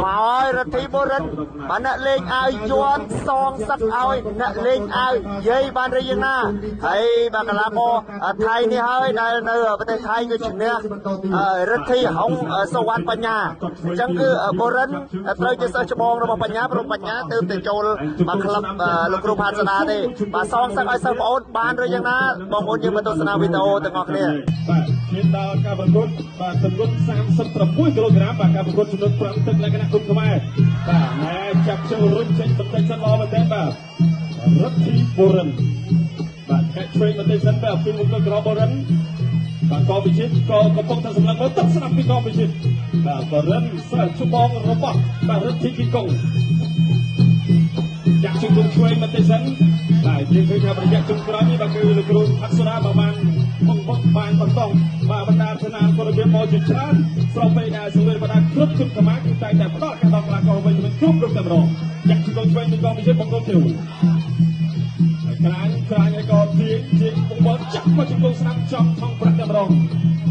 Mọi rồi thì bố rinh mà nè lên ai doan song sắc ai nè lên ai dây ban ra dân na hay bà cả là cô thay đi hơi này nơi bên thay cái chuyện nè rất thì không sâu quan bánh nhà chẳng cứ bố rinh tôi chỉ sợ cho bông rồi bánh nhà từ từ châu mà club lục rùm hạt sana đi mà song sắc ai sơ ôn ban ra dân na bông ôn như mà tôi sana video từ ngọc nè hiện tại các bạn quân và từng quân 36 kg và các bạn quân chúng tôi phẳng tức là cái nặng không ai và mẹ chặt chân rung trên tấm tay sân lo bên tên và rất chi bồ rần và cách chơi bên tay sân và phim một cái gro bồ rần và có vị trí có phong thần sầm lăng mới tất sẽ nằm cái con vị trí và bồ rần sẽ chụp bóng robot và rất chi kinh công chặt chân rung chơi bên tay sân và những cái nhà bắn chặt chân cáiนี้ và cái lực lượng thắt soraประมาณបានបន្តបាទបណ្ដាស្នាមពលភាពមកជាច្រើនស្របពេលដែលសង្វេរបណ្ដាគ្រប់ជុំកម្មាគឺតែតែផ្ដោតការដល់កីឡាករវិញគ្រប់រូបតែម្ដងចាក់ជង្គង់ឆ្វេងទៅកងវិជាបង្គោលជ្រូហើយក្រាញឲ្យក៏ជាបង្បត់ចាក់មកជង្គង់ស្នាមចំថងប្រាក់តែម្ដង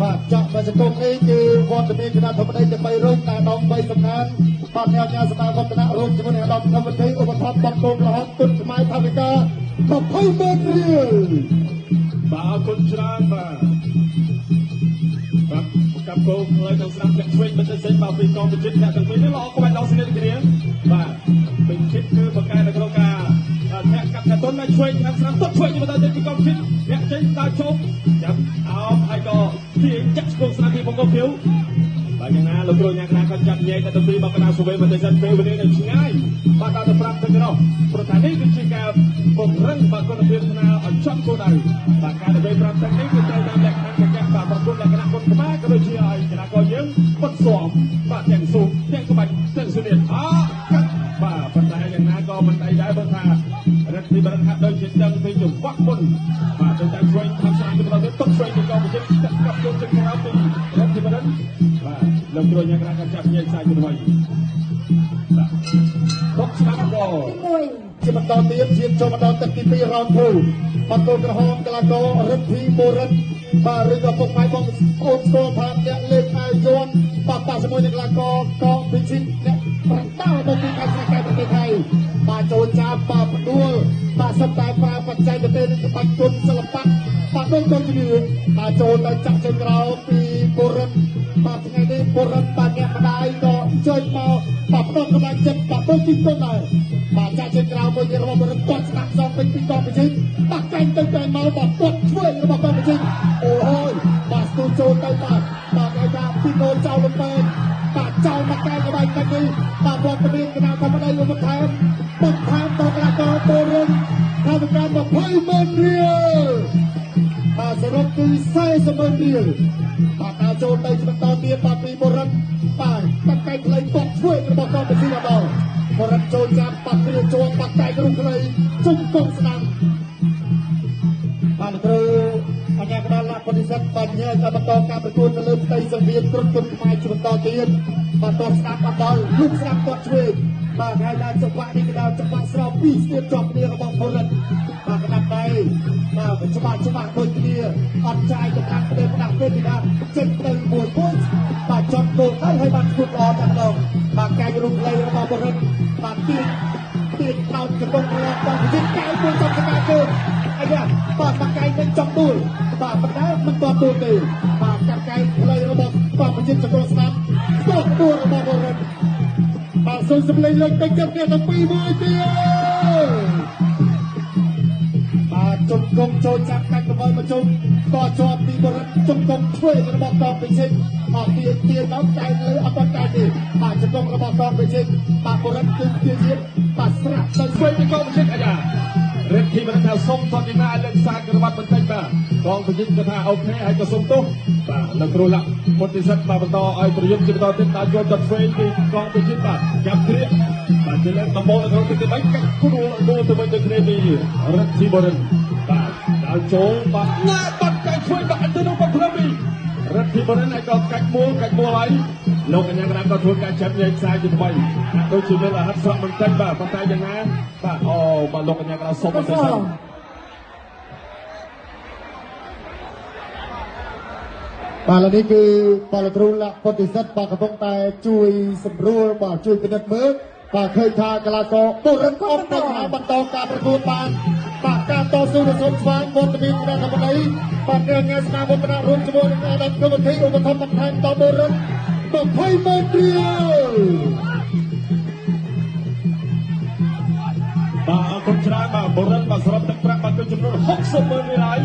បាទចាក់មកជង្គង់នេះគឺវត្តមានគណៈធម្មតាទាំង3រូបតែដង3សំណានបាទអ្នកញាស្ដារវឌ្ឍនៈរូបជាមួយនឹងអាដាមកម្មវិធីឧបត្ថម្ភបង្គោលរហូតទុនខ្មែរថាវិការ20ម៉ឺនរៀលបាទអរគុណច្រើនបាទกับโกงเลยต้องสนับสนุนช่วยมันจะเซ็นบาฟีกองเป็นชิ้นแต่ถึงนี้เราก็ไปลองเสนอกันเองว่าเป็นชิ้นคือประกาศในกรกาแทนกับกระตุ้นมาช่วยทำสนับสนุนช่วยที่มันจะเป็นกองชิ้นเนี่ยชิ้นตาชมจับเอาให้ก็ที่จับโกงสนับที่ผมก็ผิวบางอย่างนั้นเราโดนอย่างนั้นก็จับใหญ่แต่ตัวที่บางคณะสุเวมันจะเซ็นเฟลวันนี้เนี่ยง่ายบางการจะปรับถึงเราประธานนี้คือชิงกับผมเรื่องบางคนเรียนคณะอันชอบโกได้บางการจะไปปรับถึงนี้คือใจนำแหลกนั้นแก่บางคนแหลกคณะคนมาก็เลยเชียร์คณะก็ยังปัดสอบบางอย่างสูงอย่างสบายอย่างสุดเด็ดบางปัจจัยอย่างนั้นก็มันได้บางทางรัฐที่บรรทัดโดยจิตจังที่จุดวัดบนบางจะช่วยทำสร้างเป็นเราต้องช่วยในกองจิตกับตัวจิตของเราเป็นรัฐที่บรรทัดเราโดนอย่างนั้นก็จับใหญ่ใจกันไว้ครบชั้นก็จะมาต่อเตียมเชียงโจมาต่อตะกี้ปีรอนพูปัตโตกระหองกลาโกรัฐที่โบรัฐบาริกาพวกไม้บองโอโซทานเนี่ยเล็กไอโยนปัตตาสมุยในกลาโกกองพิชิตเนี่ยปัตตาบางทีการแสดงประเทศไทยบาโจจาบาปดูลบาสไตล์ปลาปัจจัยประเทศปัจจุบันสลับปักบาโดนตัวยืนบาโจได้จับเชิงเราปีโบรัฐบาไงนี่โบราณบางอย่างมาได้ก็เชิญมาปรับต้องกำลังเจ็บปรับต้องกินต้นไหนบาจากเชิงเราเป็นระบบโบราณกดสนับสนุนเป็นปีกองไปชิงปักใจตั้งใจมาบอกกดช่วยระบบกองไปชิงโอ้ยบาสตูโจไตบาไอ้ดาพี่โนเจ้าลงเป็นบาเจ้ามาแก้กระไรกันนี่บาบอกประเด็นขนาดทำอะไรลงมาแทนปักแทนต่อกระโดดโบราณทำการแบบให้มันเรียวสรุปคือใส่สมัยเดียวปากอาโจนในจังหวัดตอนนี้ปากปีโบราณป่ายตั้งใจเลยบอกช่วยกระบอกกองเป็นสิ่งเดียวโบราณโจนจากปากปีโจนปากใจกระดุมเลยจุ่มกองสนามปานเตอร์อันนี้ก็ได้ละปฏิเสธปัญญาจะมาต่อการประกวดในเรื่องไต่สังเวียนกรุ๊ปตุนไม้จังหวัดตอนนี้มาต่อสนามมาต่อลูกสนามต่อช่วยมาให้ได้จังหวะนี้ก็ได้จังหวะสอบปีเสียจอบเนี่ยกระบอกโบราณมาขนาดไหนมาจังหวะโดยเดียอัดใจกับการเดินหนักเดินดีนะเจ็บเลยปวดปุ๊บมาจอดโดนให้มันขุดออกจากเรามาแกงรุ่งเลยมาบริเวณมาตีเราจะต้องรอตอนที่แกงปวดจอดกระจายเกินไอ้เนี่ยตอนมาแกงเป็นจอมดูมาปัญหามันตัวตัวตีมาแกงเลยระบบตอนมันยึดจะโดนสนามตัวตัวระบบบริเวณมาส่งสำเร็จเลยเป็นเจ้าเนี่ยต้องปีมือเดียวจุดกงโจจากการกระบวนมาจุดต่อจอบมีบริจุดกงช่วยระบบกองไปเช็คออกเตียน้ำใจเลยเอาใจดีมาจุดกงระบบกองไปเช็คมาบริจุดเตียมาสระจนช่วยในกองไปเช็คอาจารย์เรื่องที่มันจะส่งตอนนี้มาเรื่องสารกระบวนมันเป็นแบบกองไปเช็คกระทาโอเคให้กระสุนตุ้มแล้วครูละคนที่สัตว์มาต่อไอ้ประยุทธ์จะต่อเต็มตาจนจัดเฟรนที่กองไปเช็คแบบยับเครียดมาจะเล่นตะโมนเราติดไปกันคุณดูตัวมันจะเครียดดีเรื่องที่บริดาวโจบัดหน้าบัดการช่วยบัดอันตรายบัดพระมีรัฐที่บริเวณไหนก็กัดมัวไว้ลงกันยังไงก็ทวนการแชมป์ใหญ่สายจุดไปโดยชีวิตละฮัตสระมันเต็มแบบปัจจัยอย่างนั้นมาลงกันยังไงสมบูรณ์ បាទឥឡូវនេះគឺបាលគ្រូលក្ខពតិសិទ្ធបាទកំពុងតែជួយសម្រួលបាទជួយពិនិត្យមើលបាទឃើញថាកីឡាករបុរិនក៏ប្រកាសបន្តការប្រកួតបានបាទការតស៊ូរបស់ស្វាងវត្តមានគណៈកម្មការបាទការងារស្នាមវត្តមានរួមជាមួយនឹងអាដាមគមធីឧបត្ថម្ភបន្ថែមដល់បុរិន20ម៉ឺនរៀលបាទអរគុណច្រើនបាទបុរិនបាទសរុបទឹកប្រាក់បាទគឺចំនួន60ម៉ឺនរៀលហើយ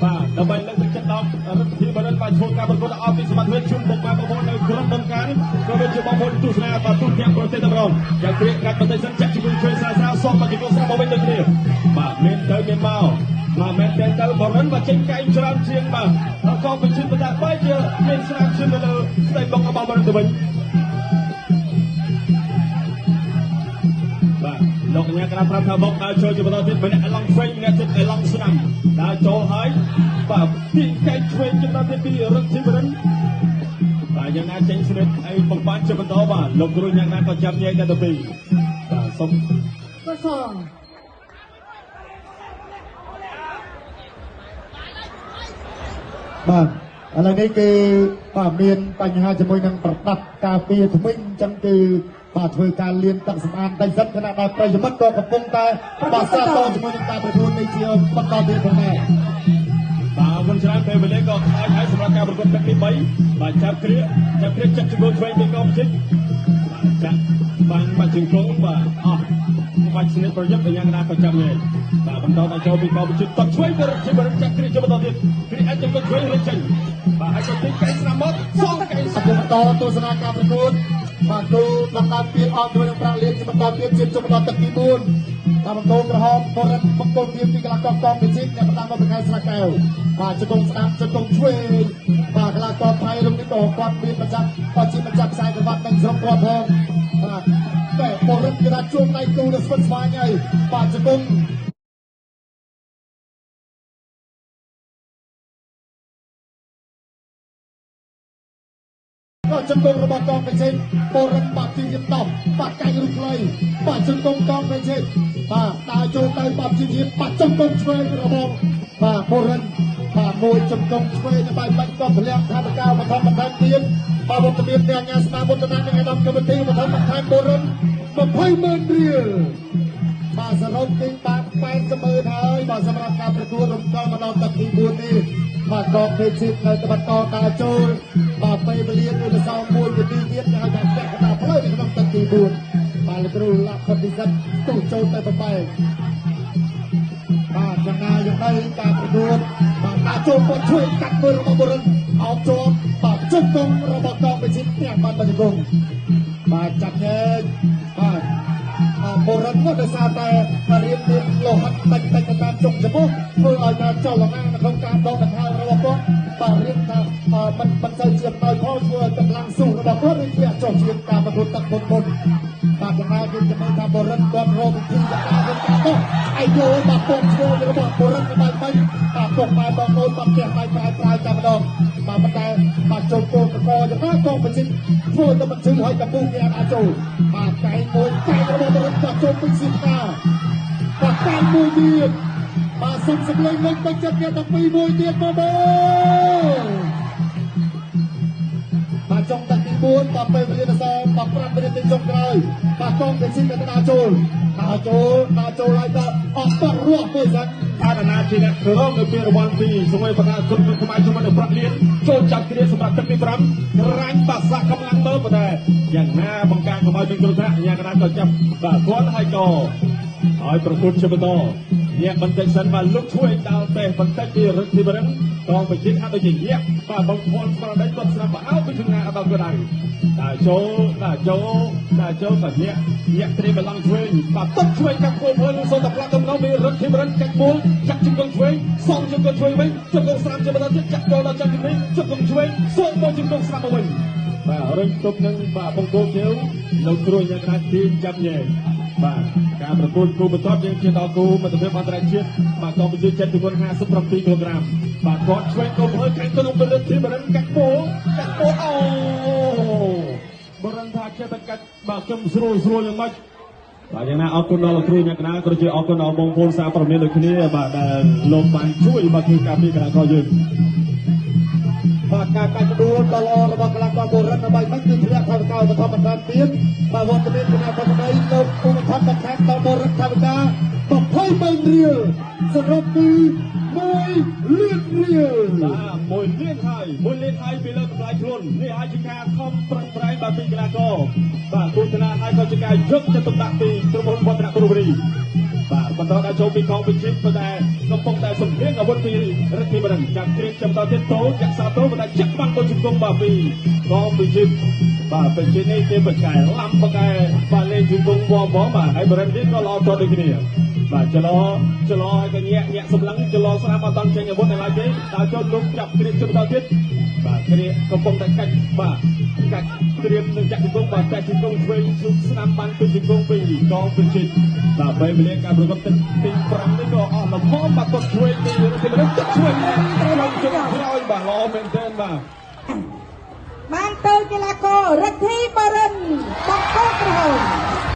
បាទដើម្បីលើកទឹកចិត្តដល់រដ្ឋាភិបាលបុរិនបាទធ្វើការប្រកួតអបពីសមត្ថភាពជូនបងប្អូននៅក្រុមបង្ការក៏ដូចជាបងប្អូនទស្សនាបាទទូទាំងប្រទេសទាំងរងយ៉ាងព្រាកកាត់បន្តិចសិនចាក់ជាមួយជួយស្រាវស្រាវសោះបាទជាស្រាប់មកវិញដូចគ្នាបាទមានទៅមានមកបាទមែនតែទៅបុរិនបាទចេញកែងច្រើនជាងបាទដល់ក៏បញ្ជាបន្តបែរជាមានស្រាវជ្រាវនៅលើស្ដីបងរបស់បុរិនទៅវិញលោកកញ្ញាក្រាបប្រាប់ថាមកដើរចូលជាបន្តទៀតម្នាក់ឡង់ឆ្វេងម្នាក់ទៀតឡង់ស្ដាំដើរចូលហើយបាទពីកែឆ្វេងចំណុចទី2រឹកធីបរិនបាទយ៉ាងណាចេញស្រិតឲ្យបង្បានជាបន្តបាទលោកគ្រូយ៉ាងណាក៏ចាប់ញែកដល់ទី2បាទសូមក៏សងបាទឥឡូវនេះគឺបាទមានបញ្ហាជាមួយនឹងប្រដាប់ការពារថ្មីអញ្ចឹងគឺបាទធ្វើការលៀនទឹកសម្អាតតែសិនគណៈដល់ប្រិយមិត្តក៏កំពុងតែបាទសាទរជាមួយនឹងការប្រកួតនេះជាបន្តទៀតផងដែរបាទអរគុណច្រើនពេលវេលាក៏ខ្លាចហើយសម្រាប់ការប្រកួតទឹកទី3បាទចាប់គ្រាចាក់ជំនួយឆ្វេងពីកោមជិតបាទចាក់បានបាច់ជង្គង់បាទអស់បាច់ស្និទ្ធប្រយុទ្ធយ៉ាងណាក៏ចាំដែរបាទបន្តដល់ចូលពីកោមជិតតឆ្វេងទៅរកជីវិតចាក់គ្រាជាបន្តទៀតគ្រាអាចជង្គង់ឆ្វេងរកចេញបាទហើយក៏ទីកែស្នាមមកសងកែស្នាមបន្តទស្សនាការប្រកួតបាទគូដំណើរពីអត់ជាមួយនឹងប្រាក់លៀនជាបន្តទៀតជាជុំដល់ទឹកទី4តាមបង្គោលក្រហមបរិទ្ធបង្គោលទៀតពីកីឡាករកងវិជិតអ្នកប្រដាល់មកបកែស្រាកែវបាទជង្គង់ស្ដាប់ជង្គង់ឆ្វេងបាទកីឡាករថៃលោកនេះក៏គាត់មានប្រចាំក៏ជាម្ចាស់ខ្សែក្រវ៉ាត់និងស្រុកគាត់ផងបាទតែបរិទ្ធគេថាជួបដៃគូនៅស្វិតស្វាញហើយបាទជង្គង់ជង្គង់របស់កងវិជិតបរិទ្ធបាត់ជាយប់បាត់កាច់រូបខ្លីបាត់ជង្គង់កងវិជិតបាទដើរចូលទៅបាត់ជាយប់បាត់ជង្គង់ឆ្វេងរបស់បាទបរិទ្ធបាទមួយជង្គង់ឆ្វេងបាយបាច់ក៏ពលៈថាបកៅបឋមបន្ថែមទៀតបាទវត្តមានទាំងអាញាស្មាវត្តមាននឹងអាដាមគមទីបឋមបន្ថែមបរិទ្ធ20ម៉ឺនរៀលបាទសរុបទីបាទ80ម៉ឺនហើយបាទសម្រាប់ការប្រកួតរំកិលមកដល់ទឹកទី4នេះបាទកងវិជិតនៅបន្តដើរចូលបាទពេលវេលាគឺសល់1នាទីទៀតហើយតែពាក់កណ្ដាលផ្លូវនៅក្នុងទឹកទី4បាទលោកគ្រូលក្ខពិសិដ្ឋទូចូលទៅប្របែកបាទយ៉ាងណាយ៉ាងណាការប្រកួតបាទការចូលគាត់ជួយកាត់មើលរបស់បុរិនអោបជាប់បាទជុំកងរបស់កងវិជិតទាំងបានបញ្ជង្គង់បាទចាប់ញែកបាទបុរិនក៏ដោយសារតែរៀបមានលោហិតតិចតាមចុងច្រមុះធ្វើឲ្យការចលនានៅក្នុងការដកដង្ហើមរបស់គាត់បាទរៀបថាមិនសូវជាអំណោយផលធ្វើឲ្យកម្លាំងស៊ូរបស់គាត់ឬជាចុះជាការប្រកួតទឹកមុនបាទយ៉ាងណាគឺចំណេញថាបុរិនគាត់រកវិធីការធ្វើការទៅអាយយោបាទពងឈ្មោះរបស់បុរិនបាយបាច់បាទពុកម៉ែបងប្អូនបាត់ផ្ទះបាយប្រាយតែម្ដងបាទប៉ុន្តែបាទចូលគោលកកយ៉ាងណាក៏បញ្ជាធ្វើទៅមិនជឿឲ្យកំពុងគេអាចចូលបាទកែមួយកែរបស់បុរិនគាត់ចូលពីស៊ីតាបាទកែមួយទៀតបាទសុំសម្លេងលេងទឹកចិត្តអ្នកទាំងពីរមួយទៀតបងប្អូនបាទចុងទឹកទី4ដល់ពេលវេលាដល់15នាទីចុងក្រោយបាទកងវិជិតក៏ដើរចូលហើយដល់អស់បោះរស់មួយសិនអាណាជាអ្នករងនៅពីរង្វាន់ពីសម័យបកាគុណខ្មែរជាមួយនឹងប្រាក់លៀនចូលចាប់គ្រាសម្រាប់ទឹកទី5រាញ់បាសាក់កម្លាំងមើលប៉ុន្តែយ៉ាងណាបង្ការកម្ពុជាមានគ្រោះថ្នាក់យ៉ាងណាក៏ចាប់បាទគាត់ហើយក៏ឲ្យប្រគល់ជាបន្តអ្នកបន្តិចសិនបាទលោកជួយដល់តែបន្តិចពីរដ្ឋាភិបាលកងវិជិតហាក់ដូចជាញាក់បាទបងប្អូនស្មារតីគាត់ស្រាប់បើឲ្យពីជំនាញដល់គាត់ហើយដើរចូលបាទញាក់ត្រៀមបឡងឆ្វេងបាទទឹកឆ្វេងកាត់គោលមើលសូមតែផ្លាក់ដំណងមានរដ្ឋាភិបាលកាច់មូលចាក់ជង្គង់ឆ្វេងសងជង្គង់ឆ្វេងវិញជង្គង់ស្រាំជាបន្តទៀតចាក់ចូលដល់ចាក់ទីនេះជង្គង់ឆ្វេងសូមមកជង្គង់ស្រាំមកវិញបាទរឹងទប់នឹងបាទបង្គោលជើងនៅគ្រួញយ៉ាងណាទីចាប់ញែបាទការប្រកួតគូបន្ទាប់យើងជិះដល់គូមិត្តភាពអន្តរជាតិបាទកម្ពុជាចិត្តទម្ងន់57គីឡូក្រាមបាទគាត់ឆ្វេងគោលមើលកាច់ទៅក្នុងពលិទ្ធិបរិនកាច់ពោអូបរិនថាចេះតែកាច់បាទខ្ញុំស្រួលយ៉ាងម៉េចបាទយ៉ាងណាអរគុណដល់លោកគ្រូអ្នកកណាក៏ជាអរគុណដល់បងប្អូនសារព័ត៌មានដូចគ្នាបាទដែលលោកបានជួយបាទគឺការពារកីឡាករយើងបាទ ការកាច់ដួលដល់ល្អរបស់កីឡាករបុរិនដើម្បីមិនគឺធ្លាក់ខោកៅបឋមតាទៀតបាទវត្តមានគណៈកម្មការលោកឧបត្ថម្ភបន្ថែមដល់បុរិនកម្មការ20,000 រៀលសរុបពី1 លានរៀល 1 លានហើយពីលើតម្លៃខ្លួននេះអាចជាការខំប្រឹងប្រែងបាទពីកីឡាករបាទគូចនាហើយក៏ជាការយកចិត្តទុកដាក់ពីក្រុមហ៊ុនវឌ្ឍនគរុរីបាទបន្តដល់ចូលពីកងវិជិតប៉ុន្តែកំពុងតែសម្ភារអាវុធពីរដ្ឋាភិបាលចាប់គ្រៀបចំតទៀតតូចាក់សាតូប៉ុន្តែចាក់បានទៅជង្គង់បាទពីកងវិជិតបាទវិជិតនេះគេបកែឡាំបកែបាទលេងជង្គង់វងបាទហើយបរិញ្ញាក៏ល្អតដូចគ្នាបាទចលោឲ្យក៏ញាក់សម្លឹងចលោស្រាមអត់តចេញអាវុធនៅឡើយទេដល់ចូលលោកចាប់គ្រៀបជបន្តទៀតបាទគ្រៀបកំពុងតែកាច់គ្រៀបនឹងចាក់ជង្គង់បាទតែជង្គង់ឆ្វេងជុំស្នាមបានពីជង្គង់ពីកងវិជិតបាទពេលវេលាការប្រកបទឹកទី5នេះក៏អស់លំហបាទគាត់ឆ្វេងពីរដ្ឋាភិបាលទឹកឆ្វេងត្រូវជង្គង់ក្រោយបាទល្អមែនទែនបាទ បានទៅកីឡាកររដ្ឋាភិបាល